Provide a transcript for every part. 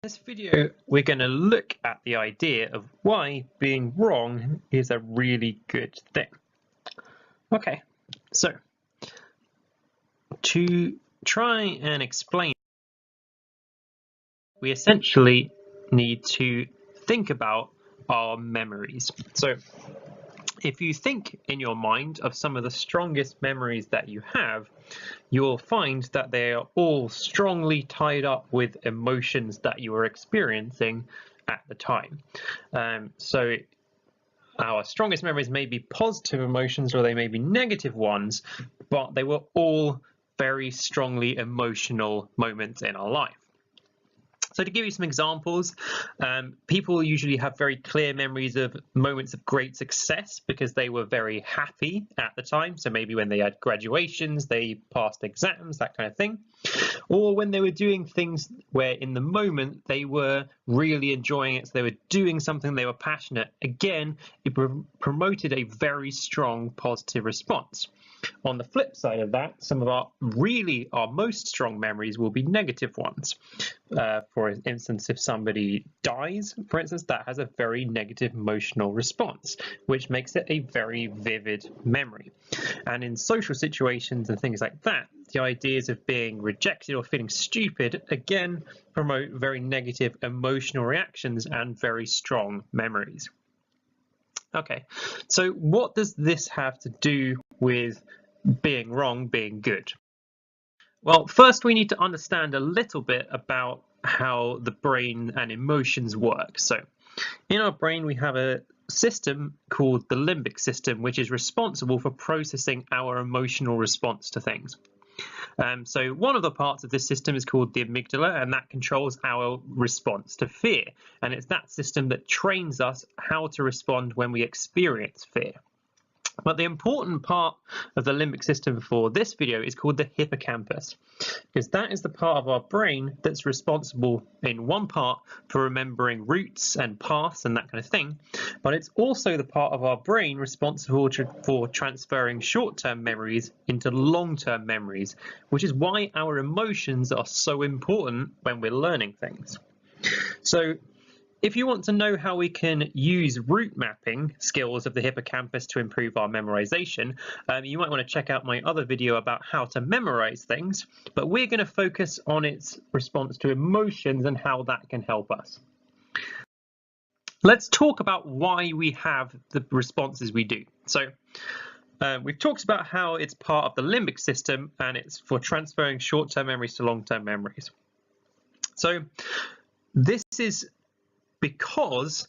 In this video, we're going to look at the idea of why being wrong is a really good thing. Okay, so to try and explain, we essentially need to think about our memories. So if you think in your mind of some of the strongest memories that you have, you'll find that they are all strongly tied up with emotions that you were experiencing at the time. So our strongest memories may be positive emotions or they may be negative ones, but they were all very strongly emotional moments in our life. So to give you some examples, people usually have very clear memories of moments of great success because they were very happy at the time. So maybe when they had graduations, they passed exams, that kind of thing. Or when they were doing things where in the moment they were really enjoying it, so they were doing something they were passionate. Again, it promoted a very strong positive response. On the flip side of that, some of our most strong memories will be negative ones. For instance, if somebody dies, for instance, that has a very negative emotional response, which makes it a very vivid memory. And in social situations and things like that, the ideas of being rejected or feeling stupid, again, promote very negative emotional reactions and very strong memories. Okay, so what does this have to do with being wrong, being good? Well, first we need to understand a little bit about how the brain and emotions work. So in our brain, we have a system called the limbic system, which is responsible for processing our emotional response to things. So one of the parts of this system is called the amygdala, and that controls our response to fear. And it's that system that trains us how to respond when we experience fear. But the important part of the limbic system for this video is called the hippocampus, because that is the part of our brain that's responsible in one part for remembering routes and paths and that kind of thing, but it's also the part of our brain responsible for transferring short-term memories into long-term memories, which is why our emotions are so important when we're learning things. So if you want to know how we can use route mapping skills of the hippocampus to improve our memorization, you might want to check out my other video about how to memorize things, but we're going to focus on its response to emotions and how that can help us. Let's talk about why we have the responses we do. So we've talked about how it's part of the limbic system and it's for transferring short-term memories to long-term memories. So this is because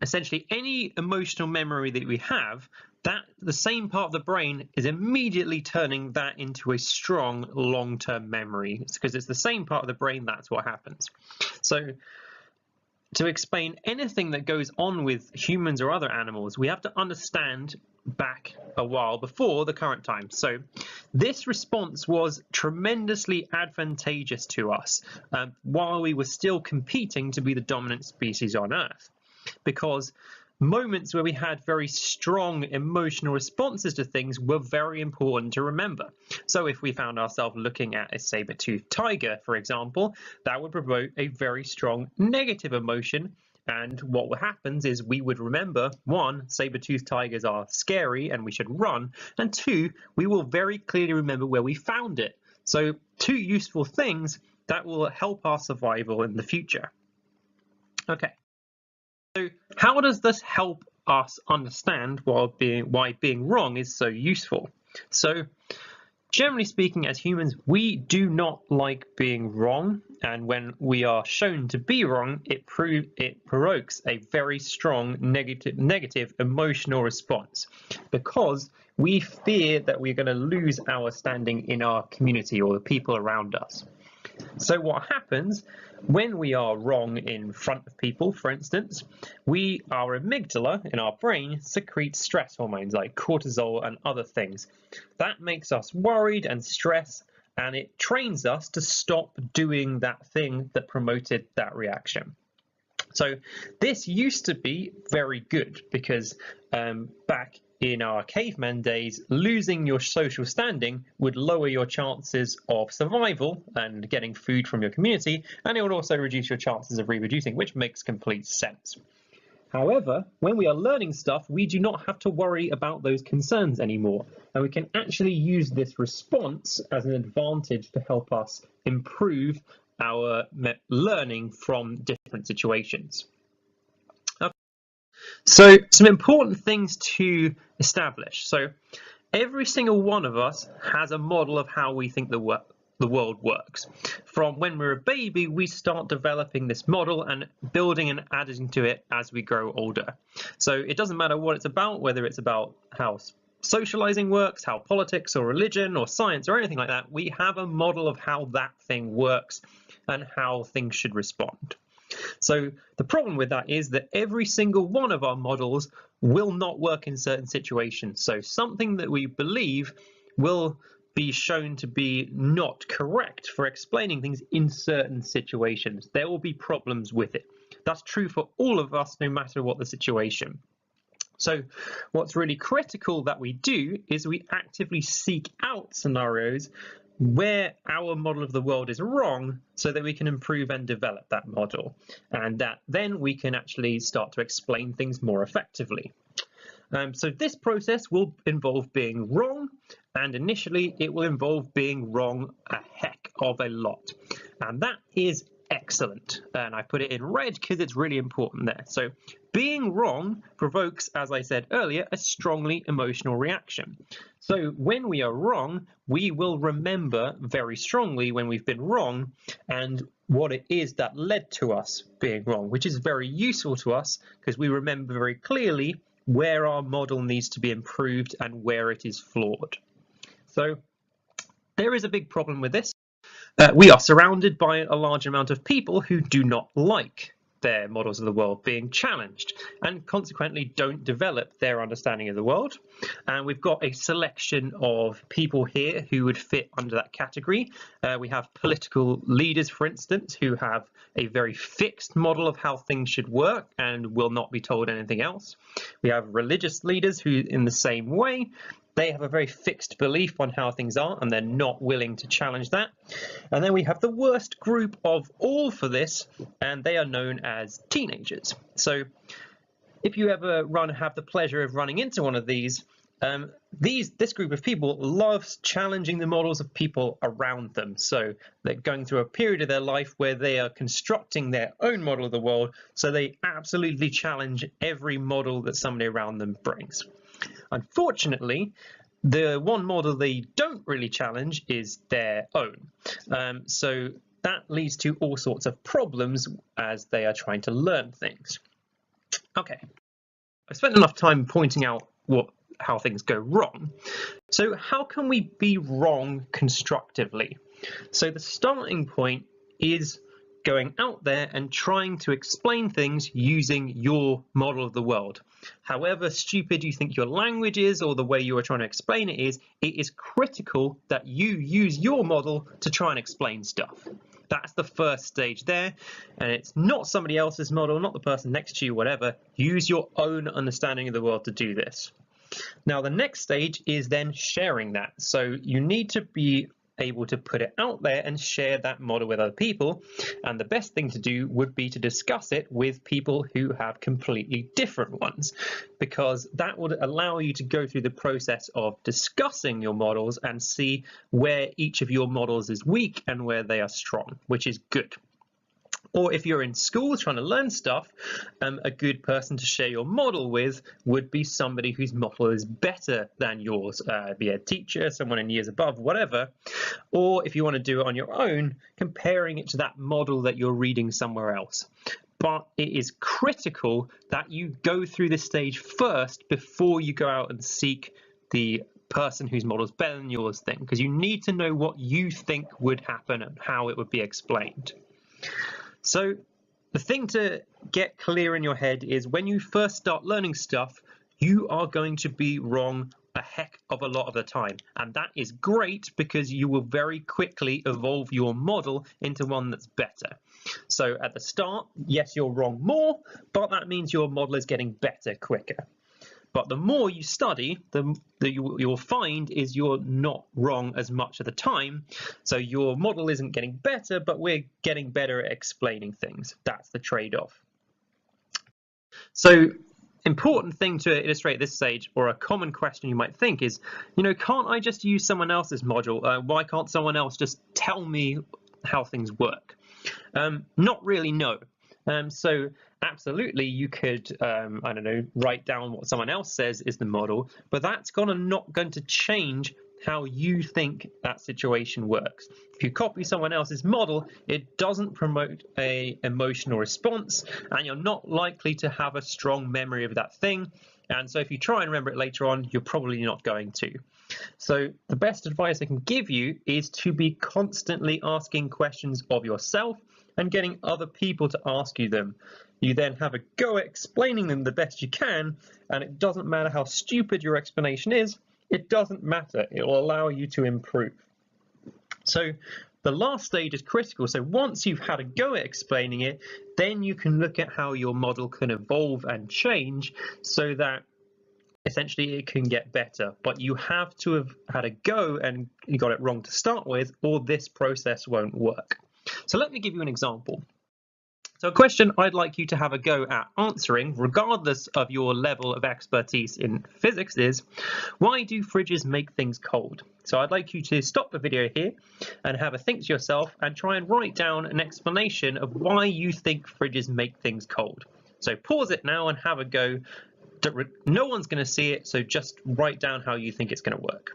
essentially any emotional memory that we have, that the same part of the brain is immediately turning that into a strong long-term memory. It's because it's the same part of the brain, that's what happens. So to explain anything that goes on with humans or other animals, we have to understand back a while before the current time. So this response was tremendously advantageous to us while we were still competing to be the dominant species on Earth, because moments where we had very strong emotional responses to things were very important to remember. So if we found ourselves looking at a saber-toothed tiger, for example, that would provoke a very strong negative emotion. And what happens is we would remember, one, saber-toothed tigers are scary and we should run, and two, we will very clearly remember where we found it. So two useful things that will help our survival in the future. Okay. So how does this help us understand why being wrong is so useful? So generally speaking, as humans, we do not like being wrong, and when we are shown to be wrong, it provokes a very strong negative emotional response, because we fear that we're going to lose our standing in our community or the people around us. So what happens when we are wrong in front of people, for instance, our amygdala in our brain secretes stress hormones like cortisol and other things. That makes us worried and stressed, and it trains us to stop doing that thing that promoted that reaction. So this used to be very good because back in our caveman days, losing your social standing would lower your chances of survival and getting food from your community, and it would also reduce your chances of reproducing, which makes complete sense. However, when we are learning stuff, we do not have to worry about those concerns anymore, and we can actually use this response as an advantage to help us improve our learning from different situations. Okay. So some important things to establish. So every single one of us has a model of how we think the world works. From when we're a baby, we start developing this model and building and adding to it as we grow older. So it doesn't matter what it's about, whether it's about how socializing works, how politics or religion or science or anything like that, we have a model of how that thing works and how things should respond. So the problem with that is that every single one of our models will not work in certain situations. So something that we believe will be shown to be not correct for explaining things in certain situations. There will be problems with it. That's true for all of us, no matter what the situation. So what's really critical that we do is we actively seek out scenarios where our model of the world is wrong so that we can improve and develop that model, and that then we can actually start to explain things more effectively. So this process will involve being wrong, and initially it will involve being wrong a heck of a lot, and that is excellent, and I put it in red because it's really important there. So being wrong provokes, as I said earlier, a strongly emotional reaction. So when we are wrong, we will remember very strongly when we've been wrong and what it is that led to us being wrong, which is very useful to us because we remember very clearly where our model needs to be improved and where it is flawed. So there is a big problem with this. We are surrounded by a large amount of people who do not like their models of the world being challenged and consequently don't develop their understanding of the world. And we've got a selection of people here who would fit under that category. We have political leaders, for instance, who have a very fixed model of how things should work and will not be told anything else. We have religious leaders who, in the same way, they have a very fixed belief on how things are and they're not willing to challenge that. And then we have the worst group of all for this, and they are known as teenagers. So if you ever have the pleasure of running into one of these, this group of people loves challenging the models of people around them. So they're going through a period of their life where they are constructing their own model of the world, so they absolutely challenge every model that somebody around them brings. Unfortunately, the one model they don't really challenge is their own. So that leads to all sorts of problems as they are trying to learn things. Okay, I spent enough time pointing out how things go wrong. So how can we be wrong constructively? So the starting point is going out there and trying to explain things using your model of the world. However stupid you think your language is or the way you are trying to explain it is critical that you use your model to try and explain stuff. That's the first stage there, and it's not somebody else's model, not the person next to you, whatever. Use your own understanding of the world to do this. Now the next stage is then sharing that. So you need to be able to put it out there and share that model with other people, and the best thing to do would be to discuss it with people who have completely different ones, because that would allow you to go through the process of discussing your models and see where each of your models is weak and where they are strong, which is good. Or if you're in school trying to learn stuff, a good person to share your model with would be somebody whose model is better than yours, be a teacher, someone in years above, whatever. Or if you want to do it on your own, comparing it to that model that you're reading somewhere else. But it is critical that you go through this stage first before you go out and seek the person whose model is better than yours thing, because you need to know what you think would happen and how it would be explained. So the thing to get clear in your head is when you first start learning stuff, you are going to be wrong a heck of a lot of the time. And that is great because you will very quickly evolve your model into one that's better. So at the start, yes, you're wrong more, but that means your model is getting better quicker. But the more you study, you'll find is you're not wrong as much of the time. So your model isn't getting better, but we're getting better at explaining things. That's the trade-off. So important thing to illustrate this stage, or a common question you might think is, can't I just use someone else's model? Why can't someone else just tell me how things work? Not really, no. So absolutely you could, I don't know, write down what someone else says is the model, but that's not going to change how you think that situation works. If you copy someone else's model, it doesn't promote an emotional response, and you're not likely to have a strong memory of that thing. And so if you try and remember it later on, you're probably not going to. So the best advice I can give you is to be constantly asking questions of yourself and getting other people to ask you them. You then have a go at explaining them the best you can, and it doesn't matter how stupid your explanation is, it doesn't matter, it will allow you to improve. So the last stage is critical. So once you've had a go at explaining it, then you can look at how your model can evolve and change so that essentially it can get better. But you have to have had a go and you got it wrong to start with, or this process won't work. So let me give you an example. So a question I'd like you to have a go at answering, regardless of your level of expertise in physics, is why do fridges make things cold? So I'd like you to stop the video here and have a think to yourself and try and write down an explanation of why you think fridges make things cold. So pause it now and have a go. No one's going to see it, so just write down how you think it's going to work.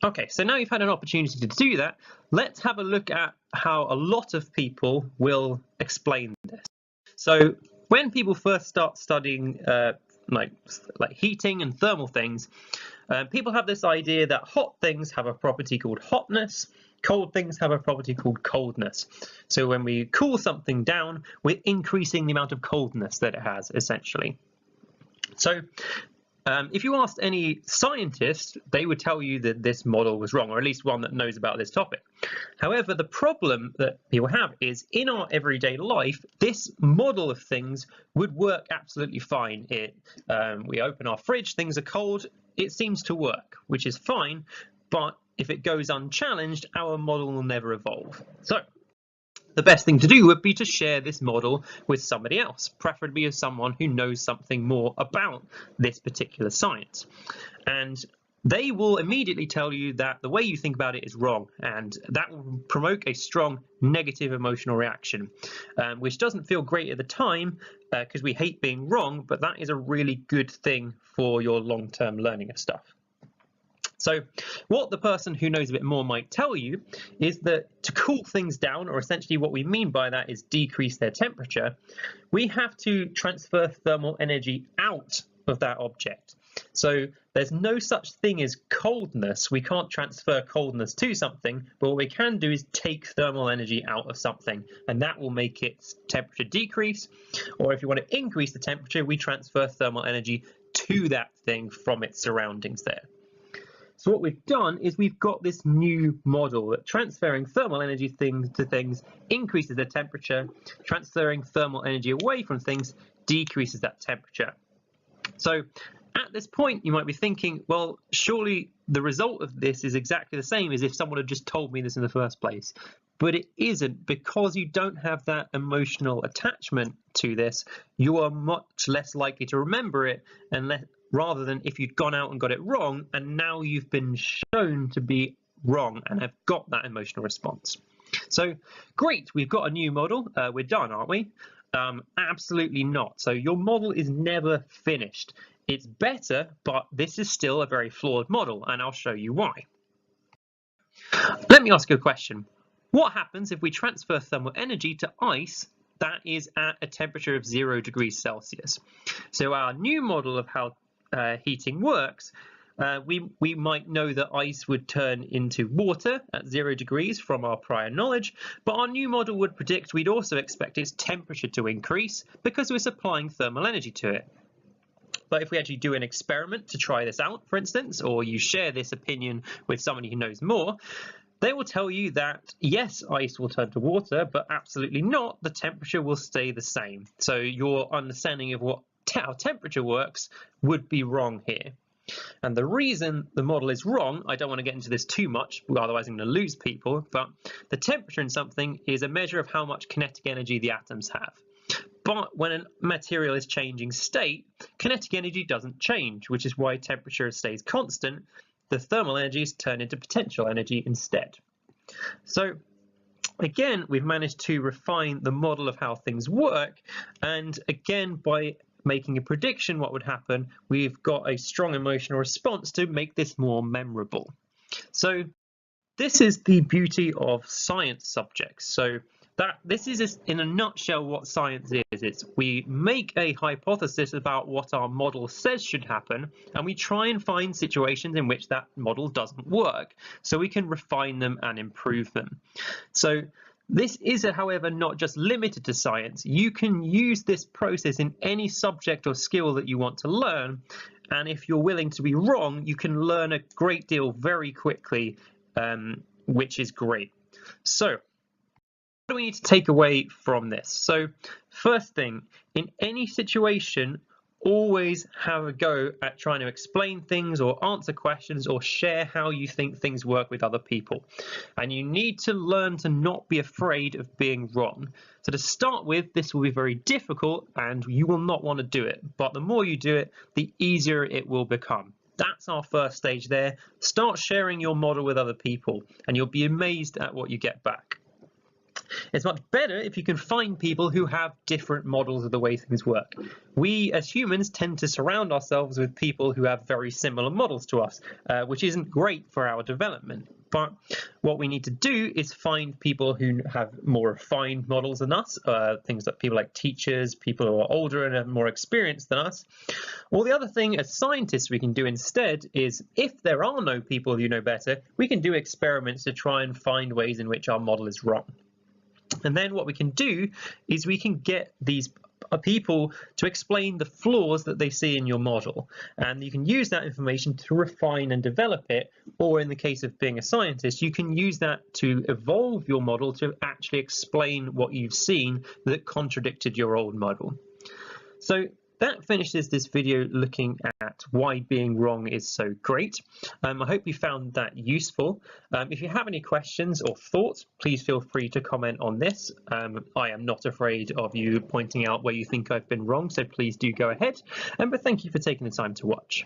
Okay, so now you've had an opportunity to do that, let's have a look at how a lot of people will explain this. So when people first start studying like heating and thermal things, people have this idea that hot things have a property called hotness, cold things have a property called coldness. So when we cool something down, we're increasing the amount of coldness that it has, essentially. So if you asked any scientist, they would tell you that this model was wrong, or at least one that knows about this topic. However, the problem that people have is in our everyday life, this model of things would work absolutely fine. We open our fridge, things are cold, it seems to work, which is fine, but if it goes unchallenged, our model will never evolve. So the best thing to do would be to share this model with somebody else, preferably as someone who knows something more about this particular science. And they will immediately tell you that the way you think about it is wrong, and that will provoke a strong negative emotional reaction, which doesn't feel great at the time because we hate being wrong, but that is a really good thing for your long-term learning of stuff. So what the person who knows a bit more might tell you is that to cool things down, or essentially what we mean by that is decrease their temperature, we have to transfer thermal energy out of that object. So there's no such thing as coldness. We can't transfer coldness to something, but what we can do is take thermal energy out of something, and that will make its temperature decrease. Or if you want to increase the temperature, we transfer thermal energy to that thing from its surroundings there. So what we've done is we've got this new model that transferring thermal energy to things increases the temperature, transferring thermal energy away from things decreases that temperature. So at this point, you might be thinking, well, surely the result of this is exactly the same as if someone had just told me this in the first place. But it isn't, because you don't have that emotional attachment to this. You are much less likely to remember it, rather than if you'd gone out and got it wrong, and now you've been shown to be wrong and have got that emotional response. So great, we've got a new model. We're done, aren't we? Absolutely not. So your model is never finished. It's better, but this is still a very flawed model, and I'll show you why. Let me ask you a question. What happens if we transfer thermal energy to ice that is at a temperature of 0 degrees Celsius? So our new model of how heating works, we might know that ice would turn into water at 0 degrees from our prior knowledge, but our new model would predict we'd also expect its temperature to increase because we're supplying thermal energy to it. But if we actually do an experiment to try this out, for instance, or you share this opinion with somebody who knows more, they will tell you that yes, ice will turn to water, but absolutely not. The temperature will stay the same. So your understanding of what how temperature works would be wrong here. And the reason the model is wrong, I don't want to get into this too much, otherwise I'm going to lose people, but the temperature in something is a measure of how much kinetic energy the atoms have. But when a material is changing state, kinetic energy doesn't change, which is why temperature stays constant. The thermal energies turn into potential energy instead. So again, we've managed to refine the model of how things work, and again, by making a prediction what would happen, we've got a strong emotional response to make this more memorable. So this is the beauty of science subjects. So this is in a nutshell what science is. It's we make a hypothesis about what our model says should happen, and we try and find situations in which that model doesn't work, so we can refine them and improve them. So this is, however, not just limited to science. You can use this process in any subject or skill that you want to learn, and if you're willing to be wrong, you can learn a great deal very quickly, which is great. So what do we need to take away from this? So first thing, in any situation, always have a go at trying to explain things or answer questions or share how you think things work with other people. And you need to learn to not be afraid of being wrong. So to start with, this will be very difficult and you will not want to do it. But the more you do it, the easier it will become. That's our first stage there. Start sharing your model with other people and you'll be amazed at what you get back. It's much better if you can find people who have different models of the way things work. We as humans tend to surround ourselves with people who have very similar models to us, which isn't great for our development. But what we need to do is find people who have more refined models than us, things like people like teachers, people who are older and have more experience than us. Or the other thing as scientists we can do instead is, if there are no people who know better, we can do experiments to try and find ways in which our model is wrong. And then what we can do is we can get these people to explain the flaws that they see in your model, and you can use that information to refine and develop it, or in the case of being a scientist, you can use that to evolve your model to actually explain what you've seen that contradicted your old model. So that finishes this video looking at why being wrong is so great. I hope you found that useful. If you have any questions or thoughts, please feel free to comment on this. I am not afraid of you pointing out where you think I've been wrong, so please do go ahead. But thank you for taking the time to watch.